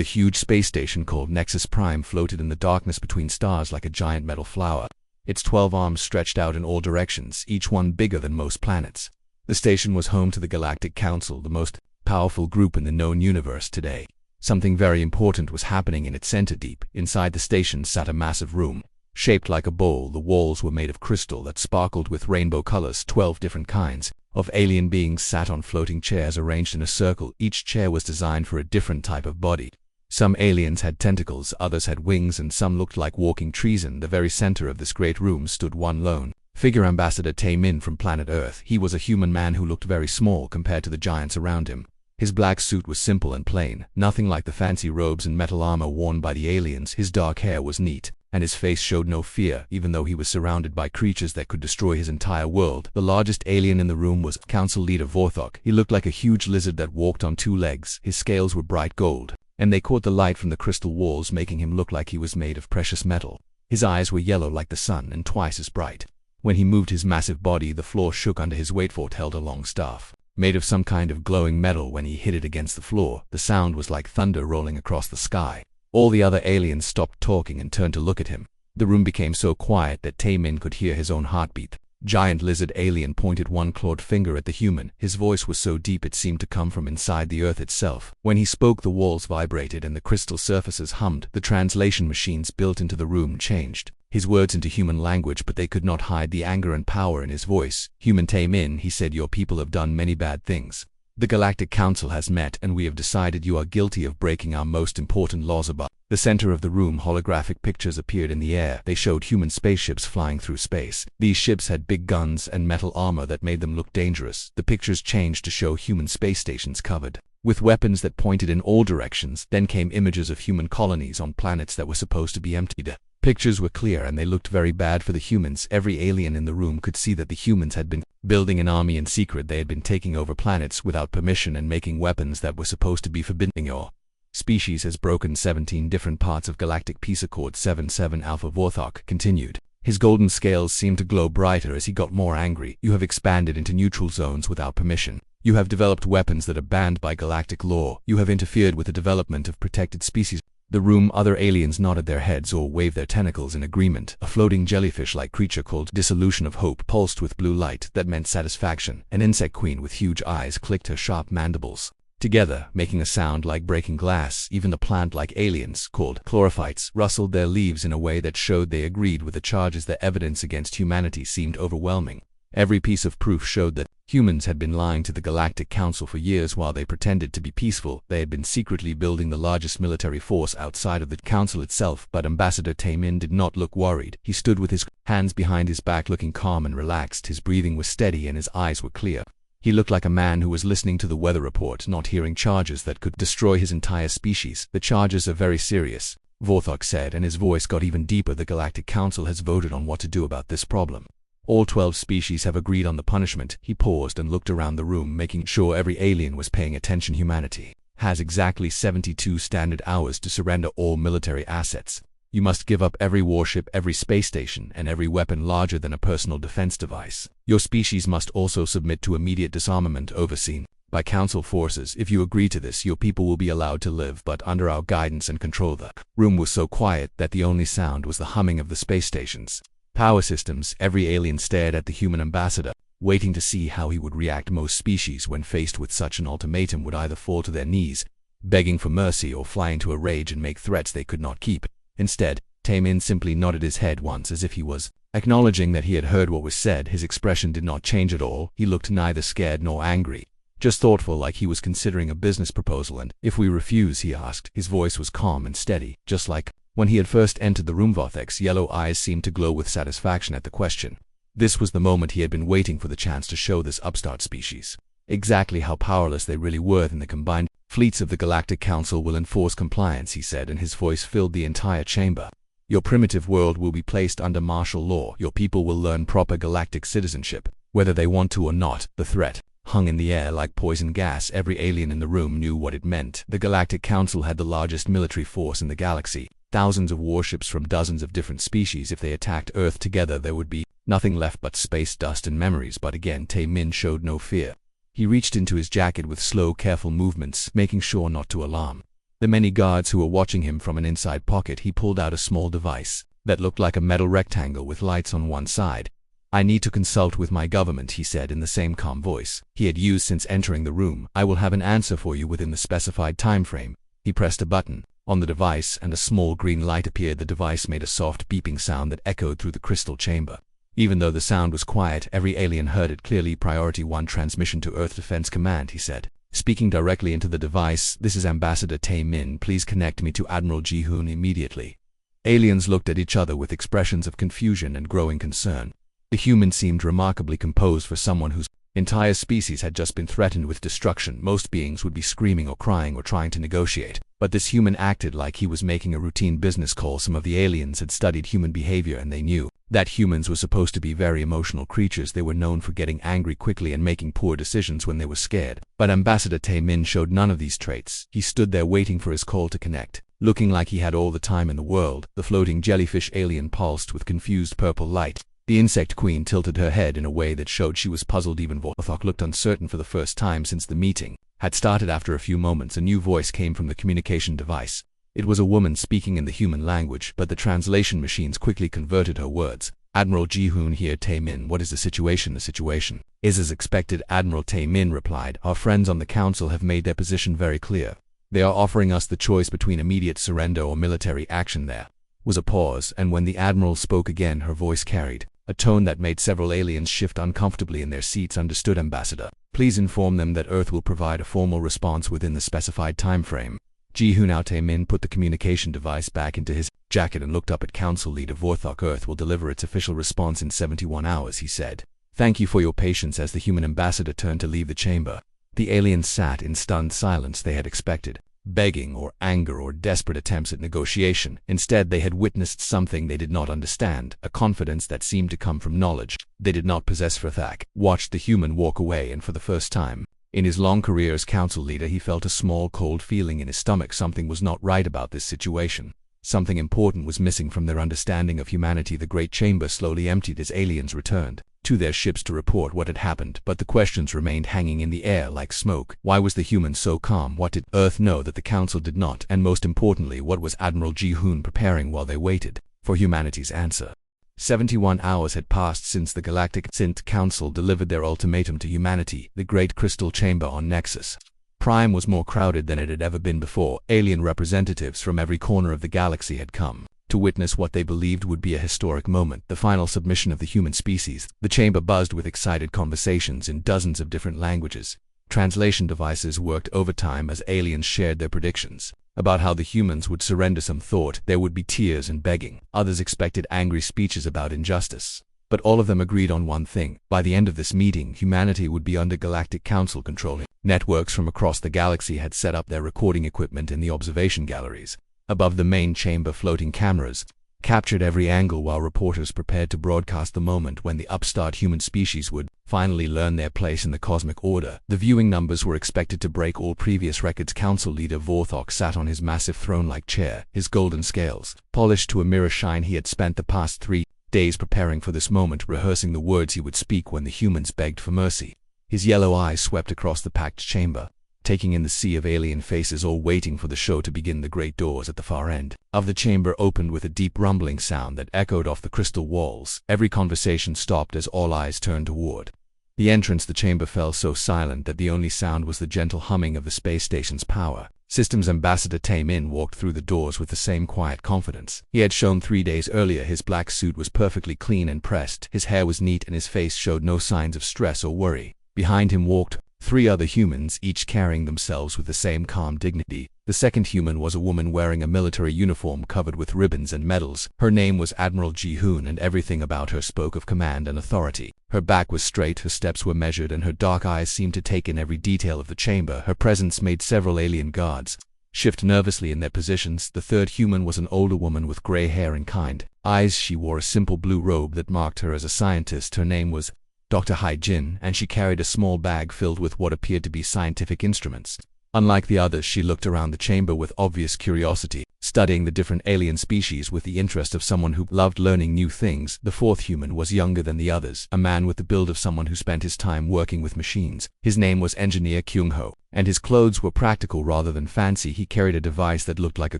The huge space station called Nexus Prime floated in the darkness between stars like a giant metal flower. Its 12 arms stretched out in all directions, each one bigger than most planets. The station was home to the Galactic Council, the most powerful group in the known universe today. Something very important was happening in its center. Deep inside the station sat a massive room. Shaped like a bowl, the walls were made of crystal that sparkled with rainbow colors. 12 different kinds of alien beings sat on floating chairs arranged in a circle. Each chair was designed for a different type of body. Some aliens had tentacles, others had wings, and some looked like walking trees. In the very center of this great room stood one lone figure, Ambassador Tae-min from planet Earth. He was a human man who looked very small compared to the giants around him. His black suit was simple and plain, nothing like the fancy robes and metal armor worn by the aliens. His dark hair was neat, and his face showed no fear, even though he was surrounded by creatures that could destroy his entire world. The largest alien in the room was Council Leader Vorthok. He looked like a huge lizard that walked on 2 legs. His scales were bright gold, and they caught the light from the crystal walls, making him look like he was made of precious metal. His eyes were yellow like the sun and twice as bright. When he moved his massive body, the floor shook under his weight. Vorthok held a long staff, made of some kind of glowing metal. When he hit it against the floor, the sound was like thunder rolling across the sky. All the other aliens stopped talking and turned to look at him. The room became so quiet that Tae-min could hear his own heartbeat. Giant lizard alien pointed one clawed finger at the human. His voice was so deep it seemed to come from inside the earth itself. When he spoke, the walls vibrated and the crystal surfaces hummed. The translation machines built into the room changed his words into human language, but they could not hide the anger and power in his voice. Human Tae-min, he said, your people have done many bad things. The Galactic Council has met, and we have decided you are guilty of breaking our most important laws. Above the center of the room, holographic pictures appeared in the air. They showed human spaceships flying through space. These ships had big guns and metal armor that made them look dangerous. The pictures changed to show human space stations covered with weapons that pointed in all directions. Then came images of human colonies on planets that were supposed to be emptied. Pictures were clear and they looked very bad for the humans. Every alien in the room could see that the humans had been building an army in secret. They had been taking over planets without permission and making weapons that were supposed to be forbidden. Your species has broken 17 different parts of Galactic Peace Accord 77 Alpha. Vorthok continued. His golden scales seemed to glow brighter as he got more angry. You have expanded into neutral zones without permission. You have developed weapons that are banned by galactic law. You have interfered with the development of protected species. The room, other aliens nodded their heads or waved their tentacles in agreement. A floating jellyfish-like creature called Dissolution of Hope pulsed with blue light that meant satisfaction. An insect queen with huge eyes clicked her sharp mandibles together, making a sound like breaking glass. Even the plant-like aliens, called chlorophytes, rustled their leaves in a way that showed they agreed with the charges. The evidence against humanity seemed overwhelming. Every piece of proof showed that humans had been lying to the Galactic Council for years while they pretended to be peaceful. They had been secretly building the largest military force outside of the Council itself. But Ambassador Tae-min did not look worried. He stood with his hands behind his back, looking calm and relaxed. His breathing was steady and his eyes were clear. He looked like a man who was listening to the weather report, not hearing charges that could destroy his entire species. The charges are very serious, Vorthok said, and his voice got even deeper. The Galactic Council has voted on what to do about this problem. All 12 species have agreed on the punishment. He paused and looked around the room, making sure every alien was paying attention. Humanity has exactly 72 standard hours to surrender all military assets. You must give up every warship, every space station, and every weapon larger than a personal defense device. Your species must also submit to immediate disarmament overseen by Council forces. If you agree to this, your people will be allowed to live, but under our guidance and control. The room was so quiet that the only sound was the humming of the space stations. Power systems. Every alien stared at the human ambassador, waiting to see how he would react. Most species, when faced with such an ultimatum, would either fall to their knees, begging for mercy, or fly into a rage and make threats they could not keep. Instead, Tae-min simply nodded his head once as if he was acknowledging that he had heard what was said. His expression did not change at all. He looked neither scared nor angry, just thoughtful, like he was considering a business proposal. And if we refuse, he asked. His voice was calm and steady, just like when he had first entered the room. Vorthok's yellow eyes seemed to glow with satisfaction at the question. This was the moment he had been waiting for, the chance to show this upstart species exactly how powerless they really were. In the combined fleets of the Galactic Council will enforce compliance, he said, and his voice filled the entire chamber. Your primitive world will be placed under martial law. Your people will learn proper galactic citizenship, whether they want to or not. The threat hung in the air like poison gas. Every alien in the room knew what it meant. The Galactic Council had the largest military force in the galaxy. Thousands of warships from dozens of different species. If they attacked Earth together, there would be nothing left but space dust and memories. But again, Tae-min showed no fear. He reached into his jacket with slow, careful movements, making sure not to alarm the many guards who were watching him from an inside pocket, he pulled out a small device that looked like a metal rectangle with lights on one side. "I need to consult with my government," he said in the same calm voice he had used since entering the room. "I will have an answer for you within the specified time frame." He pressed a button on the device and a small green light appeared. The device made a soft beeping sound that echoed through the crystal chamber. Even though the sound was quiet, every alien heard it clearly. "Priority 1 transmission to Earth Defense Command," he said, speaking directly into the device. "This is Ambassador Tae Min. Please connect me to Admiral Ji-hoon immediately." Aliens looked at each other with expressions of confusion and growing concern. The human seemed remarkably composed for someone whose entire species had just been threatened with destruction. Most beings would be screaming or crying or trying to negotiate, but this human acted like he was making a routine business call. Some of the aliens had studied human behavior and they knew that humans were supposed to be very emotional creatures. They were known for getting angry quickly and making poor decisions when they were scared. But Ambassador Tae Min showed none of these traits. He stood there waiting for his call to connect, looking like he had all the time in the world. The floating jellyfish alien pulsed with confused purple light. The insect queen tilted her head in a way that showed she was puzzled. Even Vorthok looked uncertain for the first time since the meeting had started. After a few moments, a new voice came from the communication device. It was a woman speaking in the human language, but the translation machines quickly converted her words. "Admiral Ji-hoon here, Tae Min. What is the situation?" "The situation is as expected," Admiral Tae Min replied. "Our friends on the council have made their position very clear. They are offering us the choice between immediate surrender or military action." There was a pause, and when the Admiral spoke again, her voice carried a tone that made several aliens shift uncomfortably in their seats. "Understood, Ambassador. Please inform them that Earth will provide a formal response within the specified time frame." Ji-hoon. Tae Min put the communication device back into his jacket and looked up at Council Leader Vorthok. "Earth will deliver its official response in 71 hours, he said. "Thank you for your patience." As the human ambassador turned to leave the chamber, the aliens sat in stunned silence. They had expected begging or anger or desperate attempts at negotiation. Instead, they had witnessed something they did not understand, a confidence that seemed to come from knowledge they did not possess. Vorthok watched the human walk away, and for the first time in his long career as council leader, he felt a small cold feeling in his stomach. Something was not right about this situation. Something important was missing from their understanding of humanity. The great chamber slowly emptied as aliens returned to their ships to report what had happened, but the questions remained hanging in the air like smoke. Why was the human so calm? What did Earth know that the council did not? And most importantly, what was Admiral Ji-hoon preparing while they waited for humanity's answer? 71 hours had passed since the Galactic Council delivered their ultimatum to humanity. The great crystal chamber on Nexus Prime was more crowded than it had ever been before. Alien representatives from every corner of the galaxy had come to witness what they believed would be a historic moment, the final submission of the human species. The chamber buzzed with excited conversations in dozens of different languages. Translation devices worked overtime as aliens shared their predictions about how the humans would surrender. Some thought there would be tears and begging. Others expected angry speeches about injustice. But all of them agreed on one thing. By the end of this meeting, humanity would be under Galactic Council control. Networks from across the galaxy had set up their recording equipment in the observation galleries above the main chamber. Floating cameras captured every angle while reporters prepared to broadcast the moment when the upstart human species would finally learn their place in the cosmic order. The viewing numbers were expected to break all previous records. Council leader Vorthok sat on his massive throne-like chair, his golden scales polished to a mirror shine. He had spent the past 3 days preparing for this moment, rehearsing the words he would speak when the humans begged for mercy. His yellow eyes swept across the packed chamber, taking in the sea of alien faces, all waiting for the show to begin. The great doors at the far end of the chamber opened with a deep rumbling sound that echoed off the crystal walls. Every conversation stopped as all eyes turned toward the entrance. The chamber fell so silent that the only sound was the gentle humming of the space station's power systems. Ambassador Tae Min walked through the doors with the same quiet confidence he had shown 3 days earlier. His black suit was perfectly clean and pressed, his hair was neat, and his face showed no signs of stress or worry. Behind him walked 3 other humans, each carrying themselves with the same calm dignity. The second human was a woman wearing a military uniform covered with ribbons and medals. Her name was Admiral Ji-hoon, and everything about her spoke of command and authority. Her back was straight, her steps were measured, and her dark eyes seemed to take in every detail of the chamber. Her presence made several alien guards shift nervously in their positions. The third human was an older woman with gray hair and kind eyes. She wore a simple blue robe that marked her as a scientist. Her name was Dr. Hai Jin, and she carried a small bag filled with what appeared to be scientific instruments. Unlike the others, she looked around the chamber with obvious curiosity, studying the different alien species with the interest of someone who loved learning new things. The fourth human was younger than the others, a man with the build of someone who spent his time working with machines. His name was Engineer Kyung-ho, and his clothes were practical rather than fancy. He carried a device that looked like a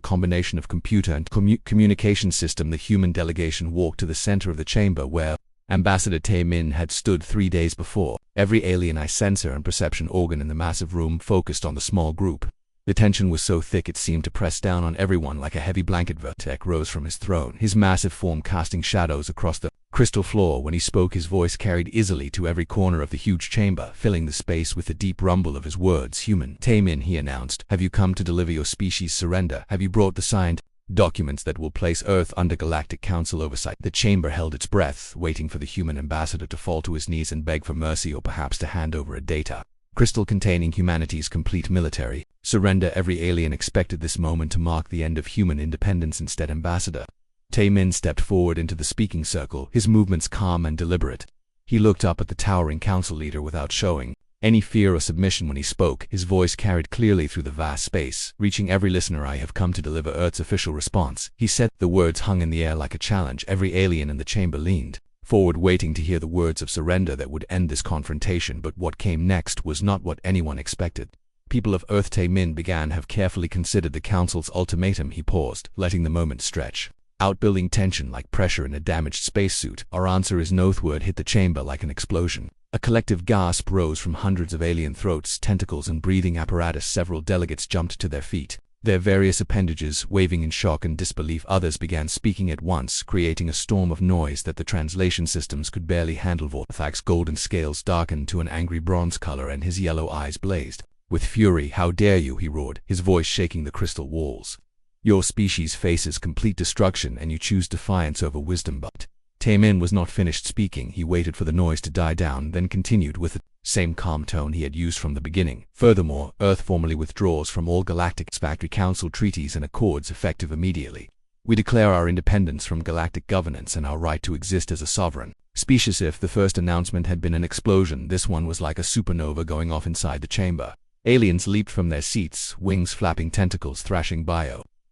combination of computer and communication system. The human delegation walked to the center of the chamber where Ambassador Tae-min had stood 3 days before. Every alien eye sensor and perception organ in the massive room focused on the small group. The tension was so thick it seemed to press down on everyone like a heavy blanket. Vertek rose from his throne, his massive form casting shadows across the crystal floor. When he spoke, his voice carried easily to every corner of the huge chamber, filling the space with the deep rumble of his words. Human Tae-min, he announced, have you come to deliver your species' surrender? Have you brought the signed documents that will place Earth under Galactic Council oversight? The chamber held its breath, waiting for the human ambassador to fall to his knees and beg for mercy, or perhaps to hand over a data crystal containing humanity's complete military surrender. Every alien expected this moment to mark the end of human independence. Instead, Ambassador Tae-min stepped forward into the speaking circle, his movements calm and deliberate. He looked up at the towering council leader without showing any fear or submission when he spoke. His voice carried clearly through the vast space, reaching every listener. I have come to deliver Earth's official response, he said. The words hung in the air like a challenge. Every alien in the chamber leaned forward, waiting to hear the words of surrender that would end this confrontation. But what came next was not what anyone expected. People of Earth, Tae-min began, have carefully considered the council's ultimatum. He paused, letting the moment stretch out, building tension like pressure in a damaged spacesuit. Our answer is no. Word hit the chamber like an explosion. A collective gasp rose from hundreds of alien throats, tentacles, and breathing apparatus. Several delegates jumped to their feet, their various appendages waving in shock and disbelief. Others began speaking at once, creating a storm of noise that the translation systems could barely handle. Vorthak's golden scales darkened to an angry bronze color and his yellow eyes blazed with fury. How dare you, he roared, his voice shaking the crystal walls. Your species faces complete destruction and you choose defiance over wisdom. But Tae-min was not finished speaking. He waited for the noise to die down, then continued with the same calm tone he had used from the beginning. Furthermore, Earth formally withdraws from all Galactic Factory Council treaties and accords effective immediately. We declare our independence from galactic governance and our right to exist as a sovereign species. If the first announcement had been an explosion, this one was like a supernova going off inside the chamber. Aliens leaped from their seats, wings flapping, tentacles thrashing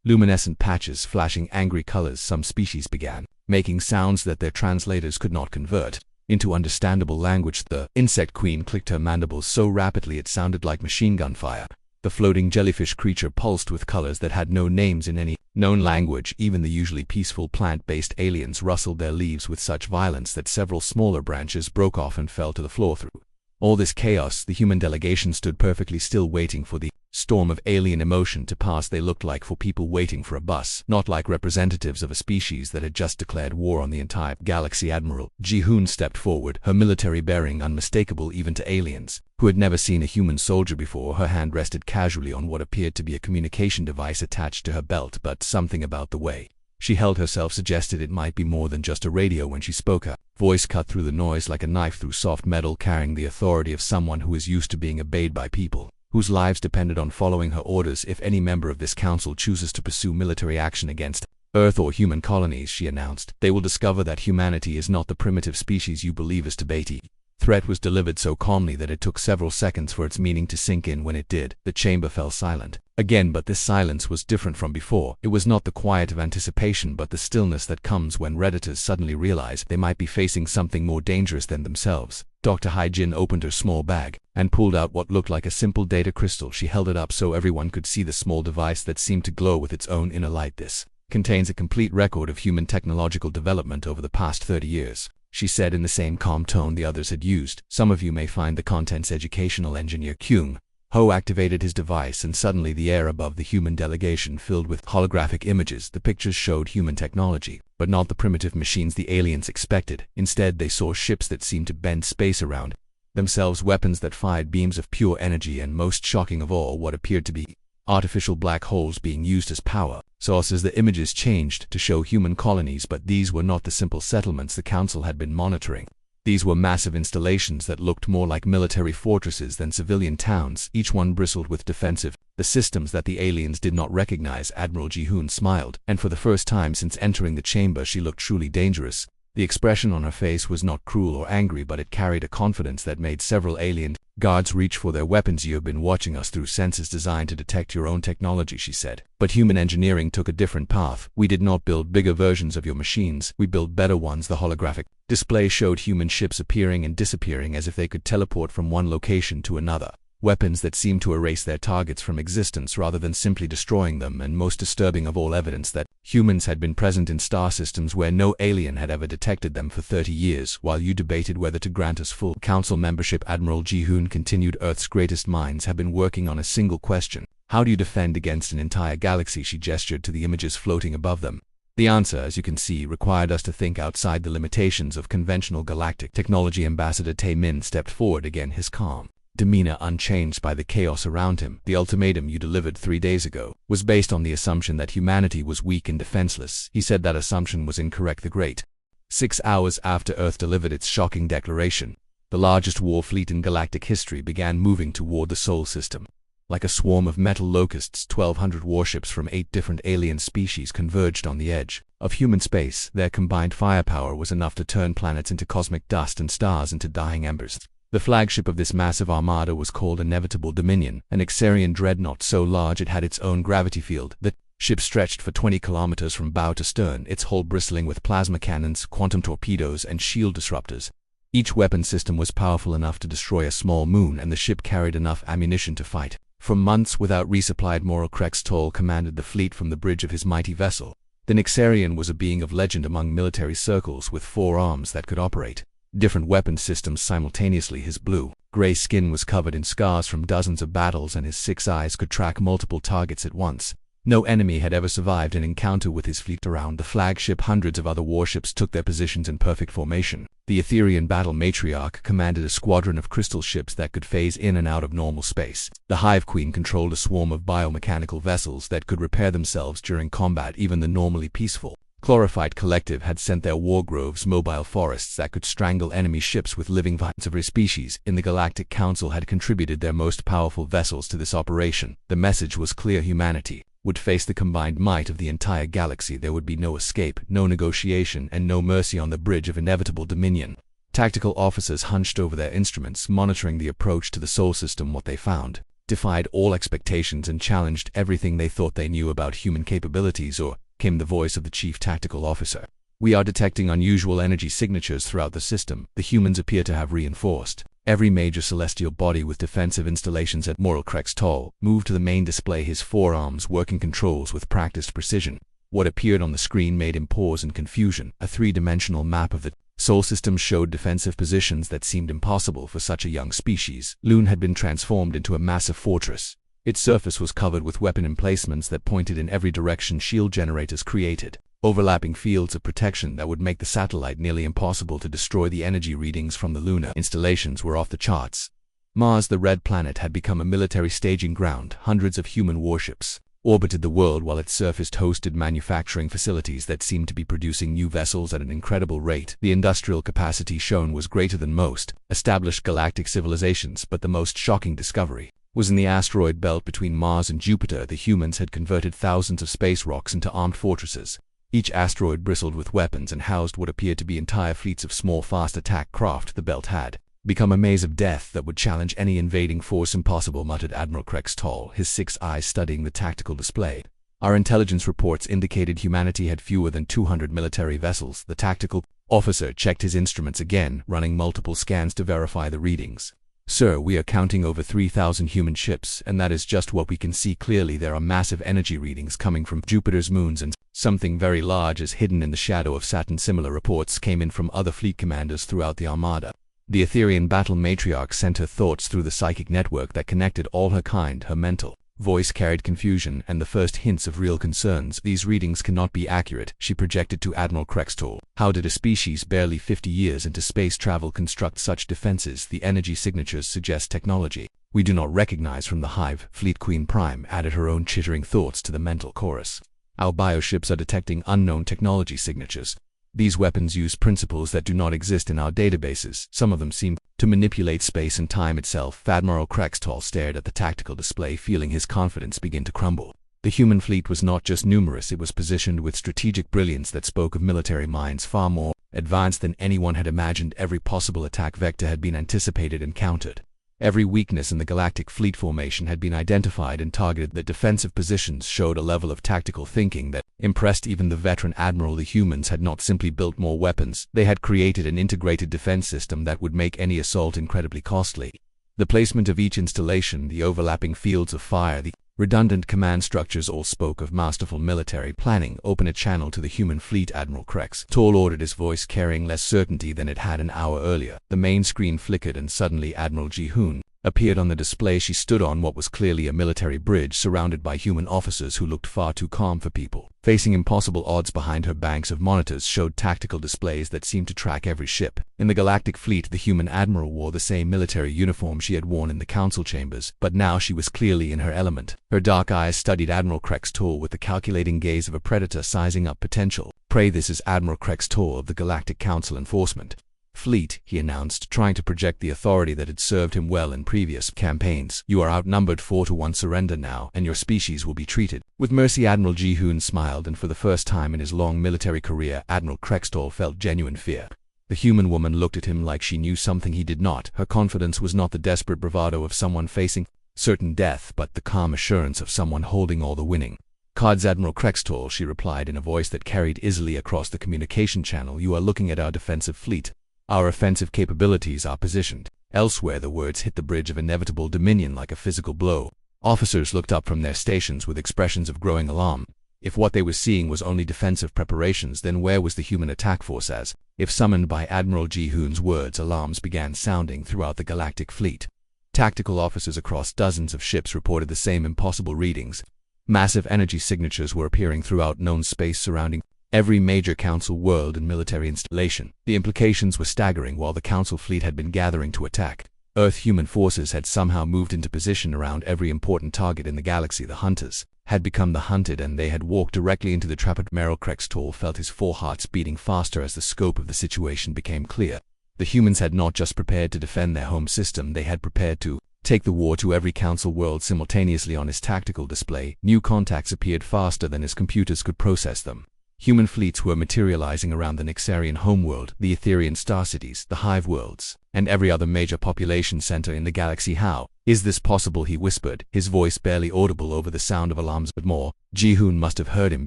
luminescent patches flashing angry colors. Some species began making sounds that their translators could not convert into understandable language. The insect queen clicked her mandibles so rapidly it sounded like machine gun fire. The floating jellyfish creature pulsed with colors that had no names in any known language. Even the usually peaceful plant-based aliens rustled their leaves with such violence that several smaller branches broke off and fell to the floor. Through all this chaos, the human delegation stood perfectly still, waiting for the storm of alien emotion to pass. They looked like four people waiting for a bus, not like representatives of a species that had just declared war on the entire galaxy. Admiral Ji-hoon stepped forward, her military bearing unmistakable even to aliens who had never seen a human soldier before. Her hand rested casually on what appeared to be a communication device attached to her belt, but something about the way she held herself suggested it might be more than just a radio. When she spoke, her voice cut through the noise like a knife through soft metal, carrying the authority of someone who is used to being obeyed by people whose lives depended on following her orders. If any member of this council chooses to pursue military action against Earth or human colonies, she announced, they will discover that humanity is not the primitive species you believe is debatey. Threat was delivered so calmly that it took several seconds for its meaning to sink in. When it did, the chamber fell silent again, but this silence was different from before. It was not the quiet of anticipation, but the stillness that comes when Redditors suddenly realize they might be facing something more dangerous than themselves. Dr. Hai-jin opened her small bag and pulled out what looked like a simple data crystal. She held it up so everyone could see the small device that seemed to glow with its own inner light. This contains a complete record of human technological development over the past 30 years. She said in the same calm tone the others had used. Some of you may find the contents educational. Engineer Kyung-ho activated his device, and suddenly the air above the human delegation filled with holographic images. The pictures showed human technology, but not the primitive machines the aliens expected. Instead, they saw ships that seemed to bend space around themselves, weapons that fired beams of pure energy, and most shocking of all, what appeared to be artificial black holes being used as power sources. The images changed to show human colonies, but these were not the simple settlements the council had been monitoring. These were massive installations that looked more like military fortresses than civilian towns. Each one bristled with defensive systems that the aliens did not recognize. Admiral Ji-hoon smiled, and for the first time since entering the chamber she looked truly dangerous. The expression on her face was not cruel or angry, but it carried a confidence that made several alien guards reach for their weapons. "You have been watching us through sensors designed to detect your own technology," she said. "But human engineering took a different path. We did not build bigger versions of your machines, we built better ones." The holographic display showed human ships appearing and disappearing as if they could teleport from one location to another. Weapons that seemed to erase their targets from existence rather than simply destroying them, and most disturbing of all, evidence that humans had been present in star systems where no alien had ever detected them for 30 years. "While you debated whether to grant us full council membership," Admiral Ji-hoon continued, "Earth's greatest minds have been working on a single question. How do you defend against an entire galaxy?" She gestured to the images floating above them. "The answer, as you can see, required us to think outside the limitations of conventional galactic technology." Ambassador Tae-min stepped forward again, his calm demeanor unchanged by the chaos around him. "The ultimatum you delivered 3 days ago was based on the assumption that humanity was weak and defenseless." He said that assumption was incorrect. The great 6 hours after Earth delivered its shocking declaration, the largest war fleet in galactic history began moving toward the Sol system. Like a swarm of metal locusts, 1,200 warships from 8 different alien species converged on the edge of human space. Their combined firepower was enough to turn planets into cosmic dust and stars into dying embers. The flagship of this massive armada was called Inevitable Dominion, an Ixarian dreadnought so large it had its own gravity field. The ship stretched for 20 kilometers from bow to stern, its hull bristling with plasma cannons, quantum torpedoes, and shield disruptors. Each weapon system was powerful enough to destroy a small moon, and the ship carried enough ammunition to fight for months without resupply. Admiral Krextol commanded the fleet from the bridge of his mighty vessel. The Ixarian was a being of legend among military circles, with 4 arms that could operate different weapon systems simultaneously. His blue-gray skin was covered in scars from dozens of battles, and his 6 eyes could track multiple targets at once. No enemy had ever survived an encounter with his fleet. Around the flagship, hundreds of other warships took their positions in perfect formation. The Etherian battle matriarch commanded a squadron of crystal ships that could phase in and out of normal space. The Hive Queen controlled a swarm of biomechanical vessels that could repair themselves during combat. Even the normally peaceful Chlorophyte Collective had sent their war groves, mobile forests that could strangle enemy ships with living vines. Every species in the Galactic Council had contributed their most powerful vessels to this operation. The message was clear: humanity would face the combined might of the entire galaxy. There would be no escape, no negotiation, and no mercy on the bridge of Inevitable Dominion. Tactical officers hunched over their instruments, monitoring the approach to the Sol system. What they found defied all expectations and challenged everything they thought they knew about human capabilities. Came the voice of the chief tactical officer. "We are detecting unusual energy signatures throughout the system. The humans appear to have reinforced every major celestial body with defensive installations." Admiral Krextol moved to the main display, his 4 arms working controls with practiced precision. What appeared on the screen made him pause in confusion. A 3-dimensional map of the Sol system showed defensive positions that seemed impossible for such a young species. Lune had been transformed into a massive fortress. Its surface was covered with weapon emplacements that pointed in every direction. Shield generators created overlapping fields of protection that would make the satellite nearly impossible to destroy. The energy readings from the lunar installations were off the charts. Mars, the red planet, had become a military staging ground. Hundreds of human warships orbited the world, while its surface hosted manufacturing facilities that seemed to be producing new vessels at an incredible rate. The industrial capacity shown was greater than most established galactic civilizations, but the most shocking discovery was in the asteroid belt between Mars and Jupiter. The humans had converted thousands of space rocks into armed fortresses. Each asteroid bristled with weapons and housed what appeared to be entire fleets of small, fast attack craft. The belt had become a maze of death that would challenge any invading force. "Impossible," muttered Admiral Krextol, his 6 eyes studying the tactical display. "Our intelligence reports indicated humanity had fewer than 200 military vessels." The tactical officer checked his instruments again, running multiple scans to verify the readings. "Sir, we are counting over 3,000 human ships, and that is just what we can see clearly. There are massive energy readings coming from Jupiter's moons, and something very large is hidden in the shadow of Saturn." Similar reports came in from other fleet commanders throughout the Armada. The Etherian battle matriarch sent her thoughts through the psychic network that connected all her kind. Her mental voice carried confusion and the first hints of real concerns. "These readings cannot be accurate," she projected to Admiral Krextol. "How did a species barely 50 years into space travel construct such defenses? The energy signatures suggest technology we do not recognize from the Hive." Fleet Queen Prime added her own chittering thoughts to the mental chorus. "Our bioships are detecting unknown technology signatures. These weapons use principles that do not exist in our databases. Some of them seem to manipulate space and time itself." Admiral Krextol stared at the tactical display, feeling his confidence begin to crumble. The human fleet was not just numerous, it was positioned with strategic brilliance that spoke of military minds far more advanced than anyone had imagined. Every possible attack vector had been anticipated and countered. Every weakness in the galactic fleet formation had been identified and targeted. The defensive positions showed a level of tactical thinking that impressed even the veteran admiral. The humans had not simply built more weapons, they had created an integrated defense system that would make any assault incredibly costly. The placement of each installation, the overlapping fields of fire, the redundant command structures all spoke of masterful military planning. Open a channel to the human fleet, Admiral Krex Tall ordered, his voice carrying less certainty than it had an hour earlier. The main screen flickered and suddenly Admiral Ji-hoon appeared on the display. She stood on what was clearly a military bridge, surrounded by human officers who looked far too calm for people. Facing impossible odds behind her, banks of monitors showed tactical displays that seemed to track every ship. In the galactic fleet, the human admiral wore the same military uniform she had worn in the council chambers, but now she was clearly in her element. Her dark eyes studied Admiral Krex Tall with the calculating gaze of a predator sizing up potential. "Pray, this is Admiral Krex Tall of the Galactic Council Enforcement Fleet," he announced, trying to project the authority that had served him well in previous campaigns. "You are outnumbered 4-1. Surrender now, and your species will be treated with mercy." Admiral Ji-hoon smiled, and for the first time in his long military career, Admiral Krex Tall felt genuine fear. The human woman looked at him like she knew something he did not. Her confidence was not the desperate bravado of someone facing certain death, but the calm assurance of someone holding all the winning cards. "Admiral Krex Tall," she replied in a voice that carried easily across the communication channel, "you are looking at our defensive fleet. Our offensive capabilities are positioned elsewhere." The words hit the bridge of inevitable dominion like a physical blow. Officers looked up from their stations with expressions of growing alarm. If what they were seeing was only defensive preparations, then where was the human attack force? As if summoned by Admiral Ji-hoon's words, alarms began sounding throughout the galactic fleet. Tactical officers across dozens of ships reported the same impossible readings. Massive energy signatures were appearing throughout known space surrounding every major council world and military installation. The implications were staggering. While the council fleet had been gathering to attack Earth, human forces had somehow moved into position around every important target in the galaxy. The hunters had become the hunted, and they had walked directly into the trap. Admiral Krex Tall felt his full hearts beating faster as the scope of the situation became clear. The humans had not just prepared to defend their home system, they had prepared to take the war to every council world simultaneously. On his tactical display, new contacts appeared faster than his computers could process them. Human fleets were materializing around the Nixarian homeworld, the Etherian star cities, the hive worlds, and every other major population center in the galaxy. "How is this possible?" he whispered, his voice barely audible over the sound of alarms. But more. Ji-hoon must have heard him,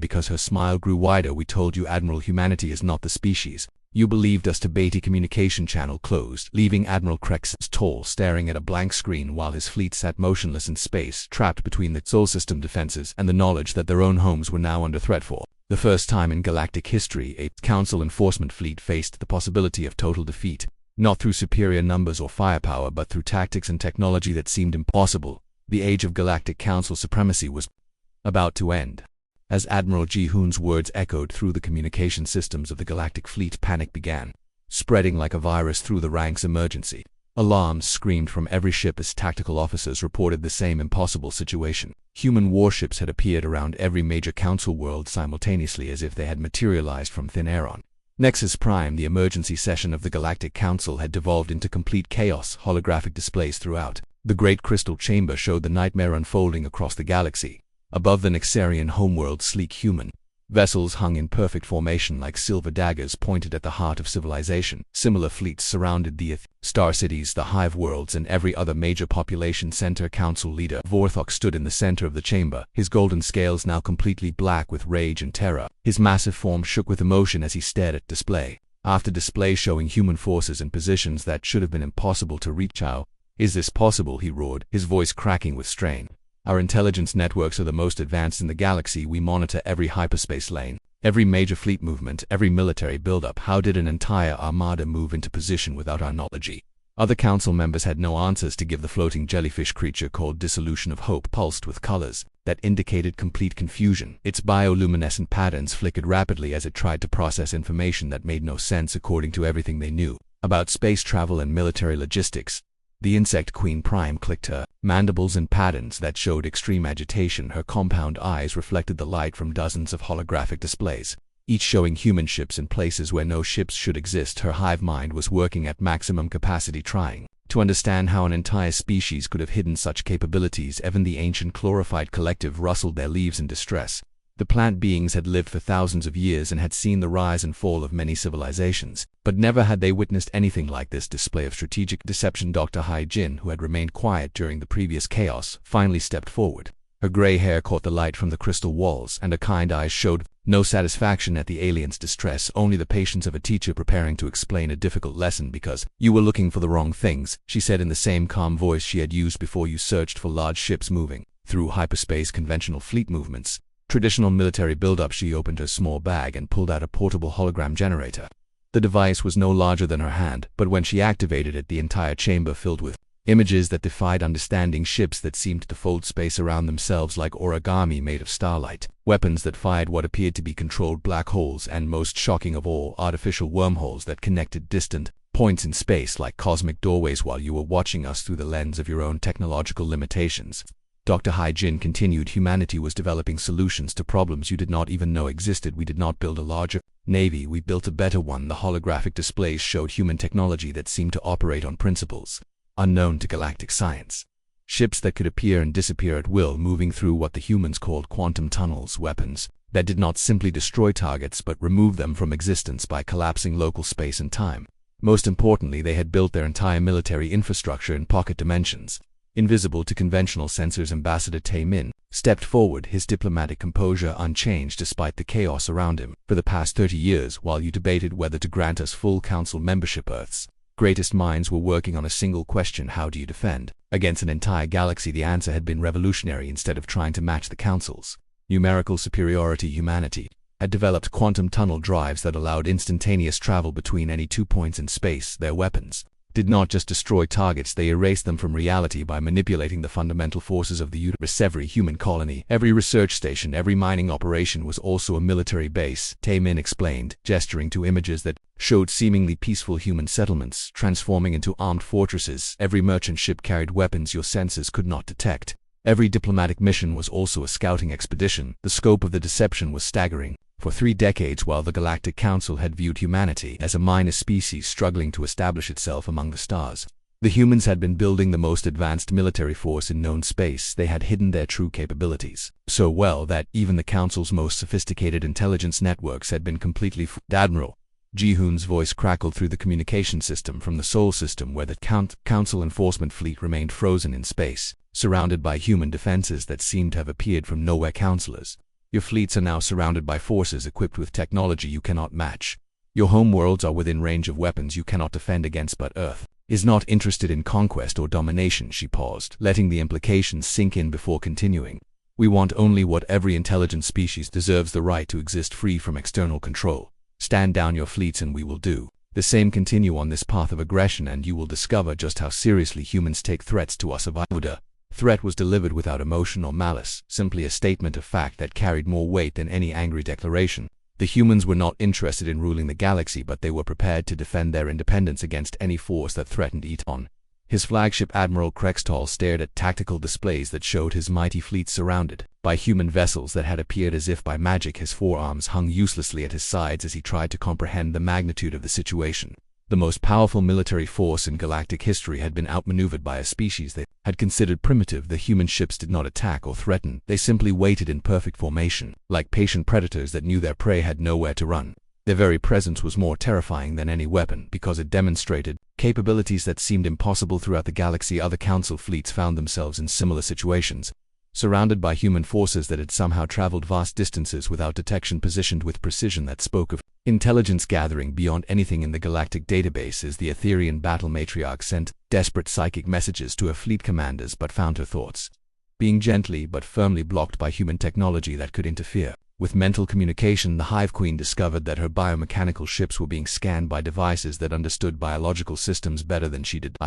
because her smile grew wider. "We told you, Admiral, humanity is not the species you believed us to be." The communication channel closed, leaving Admiral Krex Tall staring at a blank screen while his fleet sat motionless in space, trapped between the Sol system defenses and the knowledge that their own homes were now under threat. For the first time in galactic history, a council enforcement fleet faced the possibility of total defeat, not through superior numbers or firepower, but through tactics and technology that seemed impossible. The age of galactic council supremacy was about to end. As Admiral Ji-hoon's words echoed through the communication systems of the galactic fleet, panic began spreading like a virus through the ranks. Emergency alarms screamed from every ship as tactical officers reported the same impossible situation. Human warships had appeared around every major council world simultaneously, as if they had materialized from thin air. On Nexus Prime, the emergency session of the Galactic Council had devolved into complete chaos. Holographic displays throughout the Great Crystal Chamber showed the nightmare unfolding across the galaxy. Above the Nixarian homeworld, sleek human vessels hung in perfect formation like silver daggers pointed at the heart of civilization. Similar fleets surrounded the star cities, the hive worlds, and every other major population center. Council leader Vorthok stood in the center of the chamber, his golden scales now completely black with rage and terror. His massive form shook with emotion as he stared at display after display showing human forces in positions that should have been impossible to reach. "How is this possible?" he roared, his voice cracking with strain. "Our intelligence networks are the most advanced in the galaxy. We monitor every hyperspace lane, every major fleet movement, every military buildup. How did an entire armada move into position without our knowledge?" Other council members had no answers to give. The floating jellyfish creature called Dissolution of Hope pulsed with colors that indicated complete confusion. Its bioluminescent patterns flickered rapidly as it tried to process information that made no sense according to everything they knew about space travel and military logistics. The insect queen Prime clicked her mandibles in patterns that showed extreme agitation. Her compound eyes reflected the light from dozens of holographic displays, each showing human ships in places where no ships should exist. Her hive mind was working at maximum capacity, trying to understand how an entire species could have hidden such capabilities. Even the ancient chlorified collective rustled their leaves in distress. The plant beings had lived for thousands of years and had seen the rise and fall of many civilizations, but never had they witnessed anything like this display of strategic deception. Dr. Hai-Jin, who had remained quiet during the previous chaos, finally stepped forward. Her gray hair caught the light from the crystal walls, and her kind eyes showed no satisfaction at the alien's distress, only the patience of a teacher preparing to explain a difficult lesson. Because you were looking for the wrong things, she said in the same calm voice she had used before. You searched for large ships moving through hyperspace, conventional fleet movements, traditional military buildup. She opened her small bag and pulled out a portable hologram generator. The device was no larger than her hand, but when she activated it, the entire chamber filled with images that defied understanding, ships that seemed to fold space around themselves like origami made of starlight, weapons that fired what appeared to be controlled black holes, and most shocking of all, artificial wormholes that connected distant points in space like cosmic doorways. While you were watching us through the lens of your own technological limitations, Dr. Hai-Jin continued, humanity was developing solutions to problems you did not even know existed. We did not build a larger navy, we built a better one. The holographic displays showed human technology that seemed to operate on principles unknown to galactic science. Ships that could appear and disappear at will, moving through what the humans called quantum tunnels, weapons that did not simply destroy targets but remove them from existence by collapsing local space and time. Most importantly, they had built their entire military infrastructure in pocket dimensions, invisible to conventional sensors. Ambassador Tae-min stepped forward, his diplomatic composure unchanged despite the chaos around him. For the past 30 years, while you debated whether to grant us full council membership, Earth's greatest minds were working on a single question: how do you defend against an entire galaxy? The answer had been revolutionary. Instead of trying to match the council's numerical superiority, humanity had developed quantum tunnel drives that allowed instantaneous travel between any 2 points in space. Their weapons did not just destroy targets, they erased them from reality by manipulating the fundamental forces of the universe. Every human colony, every research station, every mining operation was also a military base, Tae-min explained, gesturing to images that showed seemingly peaceful human settlements transforming into armed fortresses. Every merchant ship carried weapons your senses could not detect. Every diplomatic mission was also a scouting expedition. The scope of the deception was staggering. For 3 decades, while the Galactic Council had viewed humanity as a minor species struggling to establish itself among the stars, the humans had been building the most advanced military force in known space. They had hidden their true capabilities so well that even the Council's most sophisticated intelligence networks had been completely fooled. Admiral Ji-hoon's voice crackled through the communication system from the Sol system, where the Council enforcement fleet remained frozen in space, surrounded by human defenses that seemed to have appeared from nowhere. Counselors, your fleets are now surrounded by forces equipped with technology you cannot match. Your homeworlds are within range of weapons you cannot defend against, but Earth is not interested in conquest or domination. She paused, letting the implications sink in before continuing. We want only what every intelligent species deserves: the right to exist free from external control. Stand down your fleets and we will do the same. Continue on this path of aggression and you will discover just how seriously humans take threats to us. The threat was delivered without emotion or malice, simply a statement of fact that carried more weight than any angry declaration. The humans were not interested in ruling the galaxy, but they were prepared to defend their independence against any force that threatened it. On his flagship, Admiral Krextall stared at tactical displays that showed his mighty fleet surrounded by human vessels that had appeared as if by magic. His forearms hung uselessly at his sides as he tried to comprehend the magnitude of the situation. The most powerful military force in galactic history had been outmaneuvered by a species they had considered primitive. The human ships did not attack or threaten, they simply waited in perfect formation, like patient predators that knew their prey had nowhere to run. Their very presence was more terrifying than any weapon, because it demonstrated capabilities that seemed impossible throughout the galaxy. Other council fleets found themselves in similar situations, surrounded by human forces that had somehow traveled vast distances without detection, positioned with precision that spoke of intelligence gathering beyond anything in the galactic databases. The Etherian battle matriarch sent desperate psychic messages to her fleet commanders, but found her thoughts being gently but firmly blocked by human technology that could interfere with mental communication. The Hive Queen discovered that her biomechanical ships were being scanned by devices that understood biological systems better than she did.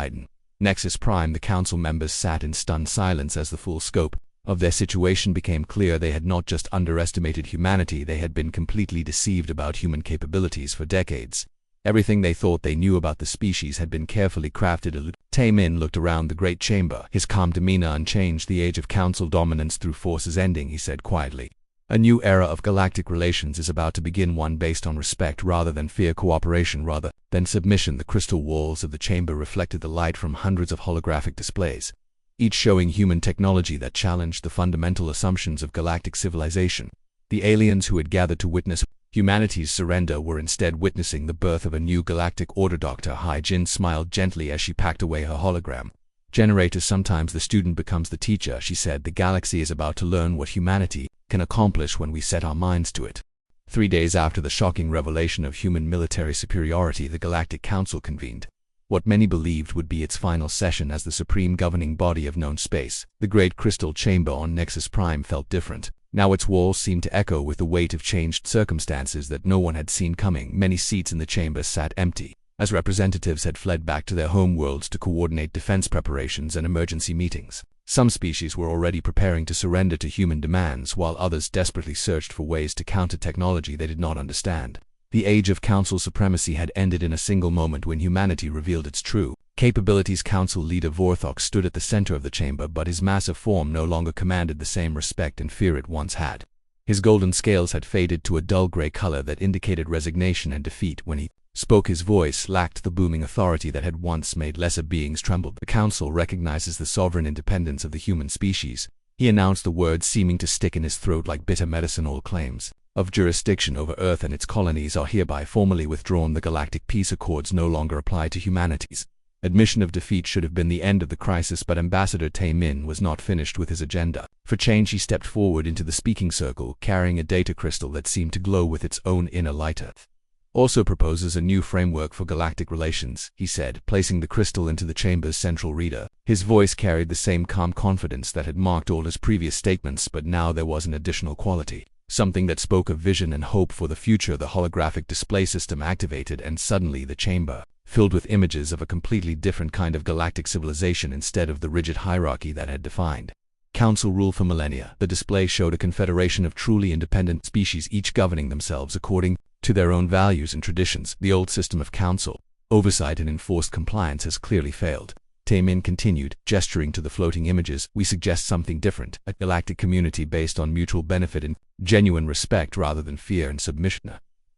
Nexus Prime. The council members sat in stunned silence as the full scope of their situation became clear. They had not just underestimated humanity, they had been completely deceived about human capabilities for decades. Everything they thought they knew about the species had been carefully crafted. Tae-min looked around the great chamber, his calm demeanor unchanged. The age of council dominance through force is ending, he said quietly. A new era of galactic relations is about to begin, one based on respect rather than fear, cooperation rather than submission. The crystal walls of the chamber reflected the light from hundreds of holographic displays, each showing human technology that challenged the fundamental assumptions of galactic civilization. The aliens who had gathered to witness humanity's surrender were instead witnessing the birth of a new galactic order. Dr. Hyjin smiled gently as she packed away her hologram. "Generator, sometimes the student becomes the teacher," she said. "The galaxy is about to learn what humanity can accomplish when we set our minds to it." 3 days after the shocking revelation of human military superiority, the Galactic Council convened. What many believed would be its final session as the supreme governing body of known space. The great crystal chamber on Nexus Prime felt different. Now its walls seemed to echo with the weight of changed circumstances that no one had seen coming. Many seats in the chamber sat empty, as representatives had fled back to their home worlds to coordinate defense preparations and emergency meetings. Some species were already preparing to surrender to human demands, while others desperately searched for ways to counter technology they did not understand. The age of Council supremacy had ended in a single moment when humanity revealed its true capabilities. Council leader Vorthok stood at the center of the chamber, but his massive form no longer commanded the same respect and fear it once had. His golden scales had faded to a dull gray color that indicated resignation and defeat. When he spoke, his voice lacked the booming authority that had once made lesser beings tremble. "The Council recognizes the sovereign independence of the human species," he announced, the words seeming to stick in his throat like bitter medicine. "All claims of jurisdiction over Earth and its colonies are hereby formally withdrawn. The Galactic Peace Accords no longer apply to humanity's admission of defeat should have been the end of the crisis." But Ambassador Taemin was not finished with his agenda. For change, he stepped forward into the speaking circle, carrying a data crystal that seemed to glow with its own inner light. "Earth also proposes a new framework for galactic relations," he said, placing the crystal into the chamber's central reader. His voice carried the same calm confidence that had marked all his previous statements, but now there was an additional quality. Something that spoke of vision and hope for the future. The holographic display system activated, and suddenly the chamber filled with images of a completely different kind of galactic civilization instead of the rigid hierarchy that had defined Council rule for millennia. The display showed a confederation of truly independent species, each governing themselves according to their own values and traditions. "The old system of Council oversight and enforced compliance has clearly failed," Taemin continued, gesturing to the floating images. "We suggest something different, a galactic community based on mutual benefit and genuine respect rather than fear and submission."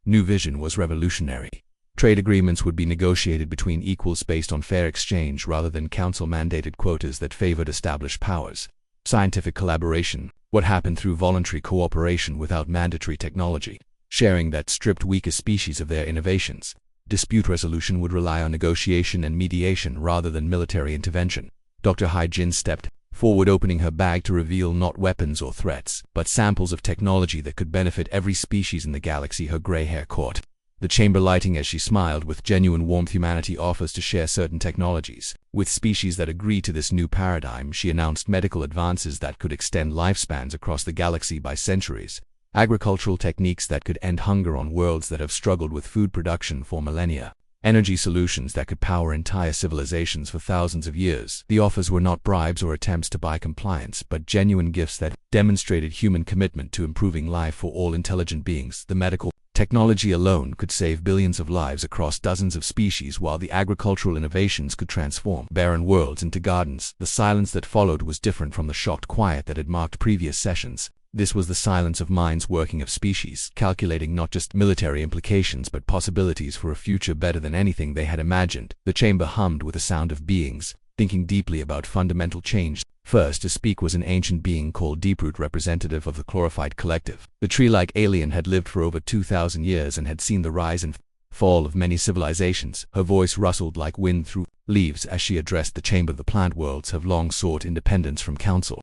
New vision was revolutionary. Trade agreements would be negotiated between equals based on fair exchange rather than council-mandated quotas that favored established powers. Scientific collaboration would happen through voluntary cooperation without mandatory technology sharing that stripped weaker species of their innovations. Dispute resolution would rely on negotiation and mediation rather than military intervention. Dr. Hyjin stepped forward, opening her bag to reveal not weapons or threats, but samples of technology that could benefit every species in the galaxy. Her gray hair caught the chamber lighting as she smiled with genuine warmth. "Humanity offers to share certain technologies with species that agree to this new paradigm," she announced. "Medical advances that could extend lifespans across the galaxy by centuries. Agricultural techniques that could end hunger on worlds that have struggled with food production for millennia. Energy solutions that could power entire civilizations for thousands of years." The offers were not bribes or attempts to buy compliance, but genuine gifts that demonstrated human commitment to improving life for all intelligent beings. The medical technology alone could save billions of lives across dozens of species, while the agricultural innovations could transform barren worlds into gardens. The silence that followed was different from the shocked quiet that had marked previous sessions. This was the silence of minds working, of species calculating not just military implications but possibilities for a future better than anything they had imagined. The chamber hummed with the sound of beings thinking deeply about fundamental change. First to speak was an ancient being called Deeproot, representative of the Chlorified Collective. The tree-like alien had lived for over 2,000 years and had seen the rise and fall of many civilizations. Her voice rustled like wind through leaves as she addressed the chamber. "The plant worlds have long sought independence from Council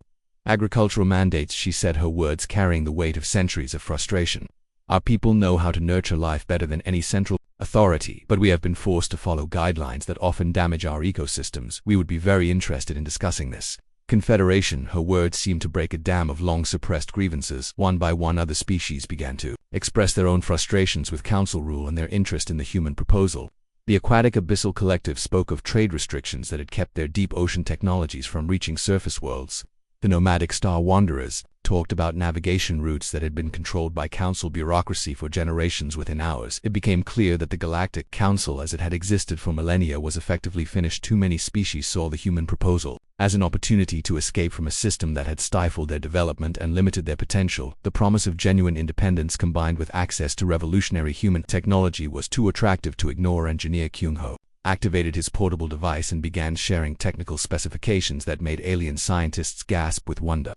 agricultural mandates," she said, her words carrying the weight of centuries of frustration. "Our people know how to nurture life better than any central authority, but we have been forced to follow guidelines that often damage our ecosystems. We would be very interested in discussing this confederation." Her words seemed to break a dam of long-suppressed grievances. One by one, other species began to express their own frustrations with Council rule and their interest in the human proposal. The Aquatic Abyssal Collective spoke of trade restrictions that had kept their deep ocean technologies from reaching surface worlds. The nomadic Star Wanderers talked about navigation routes that had been controlled by Council bureaucracy for generations. Within hours, it became clear that the Galactic Council as it had existed for millennia was effectively finished. Too many species saw the human proposal as an opportunity to escape from a system that had stifled their development and limited their potential. The promise of genuine independence combined with access to revolutionary human technology was too attractive to ignore. Engineer Kyung-ho activated his portable device and began sharing technical specifications that made alien scientists gasp with wonder.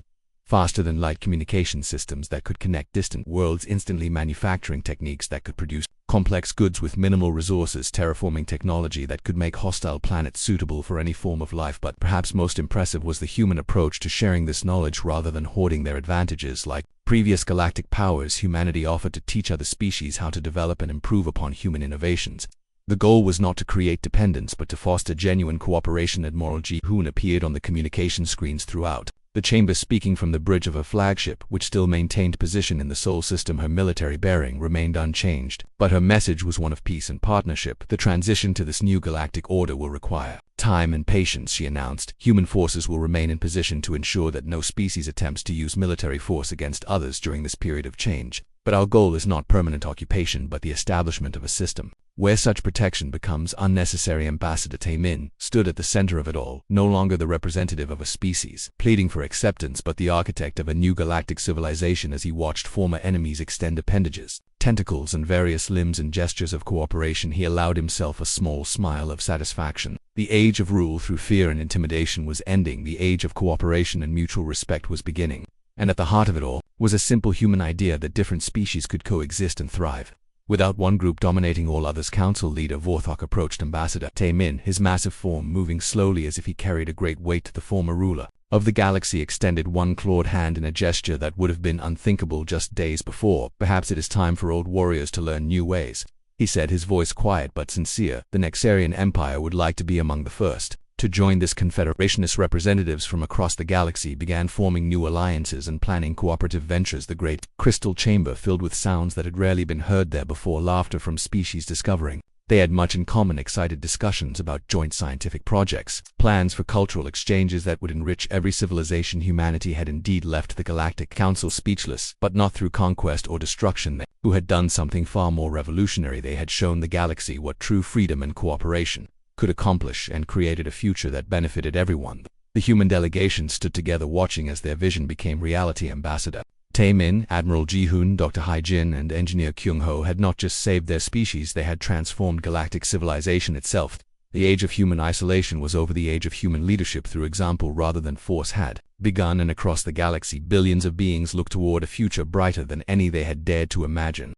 faster-than-light communication systems that could connect distant worlds instantly, manufacturing techniques that could produce complex goods with minimal resources, terraforming technology that could make hostile planets suitable for any form of life. But perhaps most impressive was the human approach to sharing this knowledge rather than hoarding their advantages. Like previous galactic powers, humanity offered to teach other species how to develop and improve upon human innovations. The goal was not to create dependence but to foster genuine cooperation. Admiral Ji-hoon appeared on the communication screens throughout the chamber, speaking from the bridge of her flagship, which still maintained position in the Sol system. Her military bearing remained unchanged, but her message was one of peace and partnership. The transition to this new galactic order will require time and patience, she announced. Human forces will remain in position to ensure that no species attempts to use military force against others during this period of change. But our goal is not permanent occupation but the establishment of a system where such protection becomes unnecessary. Ambassador Tae-min stood at the center of it all, no longer the representative of a species pleading for acceptance but the architect of a new galactic civilization. As he watched former enemies extend appendages, tentacles and various limbs in gestures of cooperation, he allowed himself a small smile of satisfaction. The age of rule through fear and intimidation was ending. The age of cooperation and mutual respect was beginning. And at the heart of it all was a simple human idea that different species could coexist and thrive without one group dominating all others. Council leader Vorthok approached Ambassador Tae-min, his massive form moving slowly as if he carried a great weight. The former ruler of the galaxy extended one clawed hand in a gesture that would have been unthinkable just days before. Perhaps it is time for old warriors to learn new ways, he said, his voice quiet but sincere. The Nexarian Empire would like to be among the first to join this confederation. As representatives from across the galaxy began forming new alliances and planning cooperative ventures. The great crystal chamber filled with sounds that had rarely been heard there before, laughter from species discovering they had much in common, excited discussions about joint scientific projects, plans for cultural exchanges that would enrich every civilization. Humanity had indeed left the Galactic Council speechless, but not through conquest or destruction. They, who had done something far more revolutionary, they had shown the galaxy what true freedom and cooperation could accomplish and created a future that benefited everyone. The human delegation stood together, watching as their vision became reality. Ambassador Tae-min, Admiral Ji-hoon, Dr. Hai-jin, and Engineer Kyung-ho had not just saved their species, they had transformed galactic civilization itself. The age of human isolation was over. The age of human leadership through example rather than force had begun, and across the galaxy billions of beings looked toward a future brighter than any they had dared to imagine.